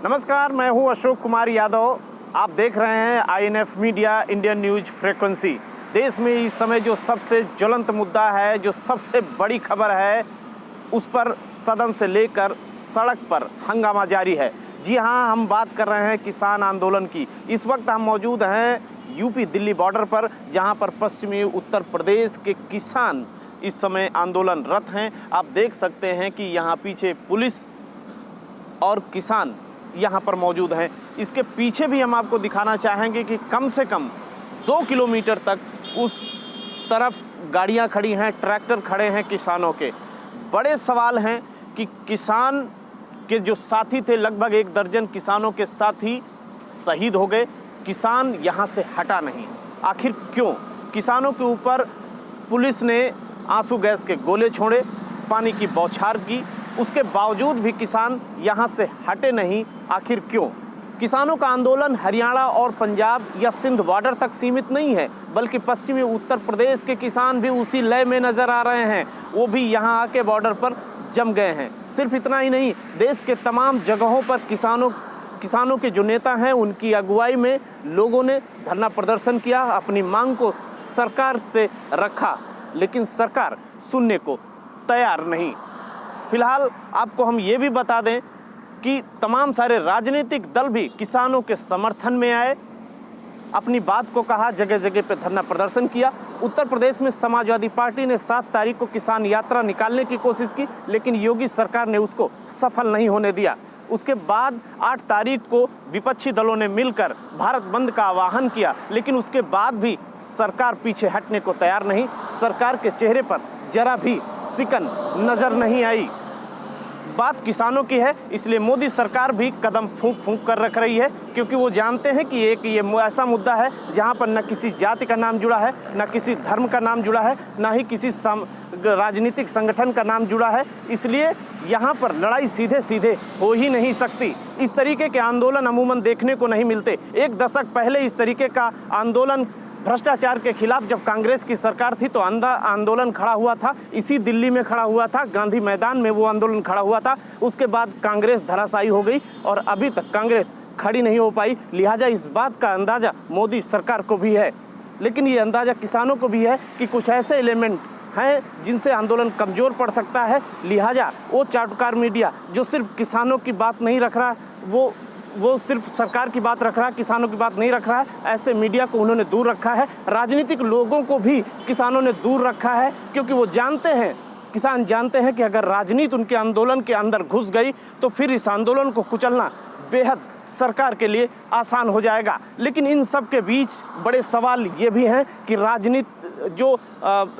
नमस्कार, मैं हूं अशोक कुमार यादव। आप देख रहे हैं INF media Indian news frequency. देश में इस समय जो सबसे ज्वलंत मुद्दा है, जो सबसे बड़ी खबर है, उस पर सदन से लेकर सड़क पर हंगामा जारी है। जी हां, हम बात कर रहे हैं किसान आंदोलन की। इस वक्त हम मौजूद हैं यूपी दिल्ली बॉर्डर पर, जहां पर पश्चिमी उत्तर प्रदेश के किसान इस समय आंदोलनरत हैं। आप देख सकते हैं कि यहाँ पीछे पुलिस और किसान यहाँ पर मौजूद हैं। इसके पीछे भी हम आपको दिखाना चाहेंगे कि कम से कम 2 किलोमीटर तक उस तरफ गाड़ियाँ खड़ी हैं, ट्रैक्टर खड़े हैं किसानों के। बड़े सवाल हैं कि किसान के जो साथी थे, लगभग 1 दर्जन किसानों के साथी शहीद हो गए। किसान यहाँ से हटा नहीं। आखिर क्यों? किसानों के ऊपर पुलिस ने आंसू गैस के गोले छोड़े, पानी की बौछार की, उसके बावजूद भी किसान यहाँ से हटे नहीं। आखिर क्यों? किसानों का आंदोलन हरियाणा और पंजाब या सिंध बॉर्डर तक सीमित नहीं है, बल्कि पश्चिमी उत्तर प्रदेश के किसान भी उसी लय में नजर आ रहे हैं। वो भी यहाँ आके बॉर्डर पर जम गए हैं। सिर्फ इतना ही नहीं, देश के तमाम जगहों पर किसानों के जो नेता हैं, उनकी अगुवाई में लोगों ने धरना प्रदर्शन किया, अपनी मांग को सरकार से रखा, लेकिन सरकार सुनने को तैयार नहीं। फिलहाल आपको हम ये भी बता दें कि तमाम सारे राजनीतिक दल भी किसानों के समर्थन में आए, अपनी बात को कहा, जगह जगह पे धरना प्रदर्शन किया। उत्तर प्रदेश में समाजवादी पार्टी ने 7 तारीख को किसान यात्रा निकालने की कोशिश की, लेकिन योगी सरकार ने उसको सफल नहीं होने दिया। उसके बाद 8 तारीख को विपक्षी दलों ने मिलकर भारत बंद का आह्वान किया, लेकिन उसके बाद भी सरकार पीछे हटने को तैयार नहीं। सरकार के चेहरे पर जरा भी सिकन नजर नहीं आई। बात किसानों की है, इसलिए मोदी सरकार भी कदम फूंक फूंक कर रख रही है, क्योंकि वो जानते हैं कि ये ऐसा मुद्दा है जहां पर न किसी जाति का नाम जुड़ा है, न किसी धर्म का नाम जुड़ा है, न ही किसी राजनीतिक संगठन का नाम जुड़ा है। इसलिए यहाँ पर लड़ाई सीधे सीधे हो ही नहीं सकती। इस तरीके के आंदोलन अमूमन देखने को नहीं मिलते। 1 दशक पहले इस तरीके का आंदोलन भ्रष्टाचार के खिलाफ जब कांग्रेस की सरकार थी तो आंदोलन खड़ा हुआ था, इसी दिल्ली में खड़ा हुआ था, गांधी मैदान में वो आंदोलन खड़ा हुआ था। उसके बाद कांग्रेस धराशायी हो गई और अभी तक कांग्रेस खड़ी नहीं हो पाई। लिहाजा इस बात का अंदाजा मोदी सरकार को भी है, लेकिन ये अंदाजा किसानों को भी है कि कुछ ऐसे एलिमेंट हैं जिनसे आंदोलन कमज़ोर पड़ सकता है। लिहाजा वो चाटुकार मीडिया जो सिर्फ किसानों की बात नहीं रख रहा, वो सिर्फ सरकार की बात रख रहा है, किसानों की बात नहीं रख रहा है, ऐसे मीडिया को उन्होंने दूर रखा है। राजनीतिक लोगों को भी किसानों ने दूर रखा है, क्योंकि वो जानते हैं, किसान जानते हैं कि अगर राजनीति उनके आंदोलन के अंदर घुस गई तो फिर इस आंदोलन को कुचलना बेहद सरकार के लिए आसान हो जाएगा। लेकिन इन सब के बीच बड़े सवाल ये भी हैं कि राजनीति जो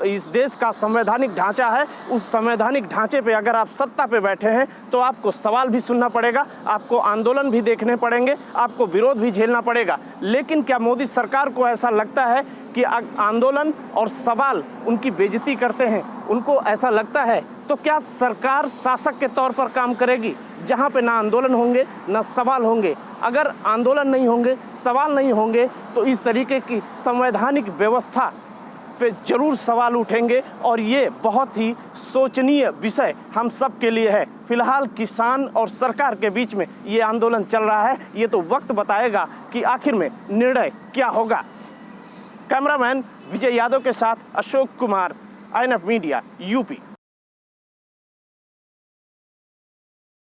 इस देश का संवैधानिक ढांचा है, उस संवैधानिक ढांचे पे अगर आप सत्ता पे बैठे हैं तो आपको सवाल भी सुनना पड़ेगा, आपको आंदोलन भी देखने पड़ेंगे, आपको विरोध भी झेलना पड़ेगा। लेकिन क्या मोदी सरकार को ऐसा लगता है कि आंदोलन और सवाल उनकी बेइज्जती करते हैं? उनको ऐसा लगता है तो क्या सरकार शासक के तौर पर काम करेगी, जहां पे ना आंदोलन होंगे ना सवाल होंगे? अगर आंदोलन नहीं होंगे, सवाल नहीं होंगे, तो इस तरीके की संवैधानिक व्यवस्था पे जरूर सवाल उठेंगे और ये बहुत ही सोचनीय विषय हम सब के लिए है। फिलहाल किसान और सरकार के बीच में ये आंदोलन चल रहा है। ये तो वक्त बताएगा कि आखिर में निर्णय क्या होगा। कैमरामैन विजय यादव के साथ Ashok Kumar, INF media, UP.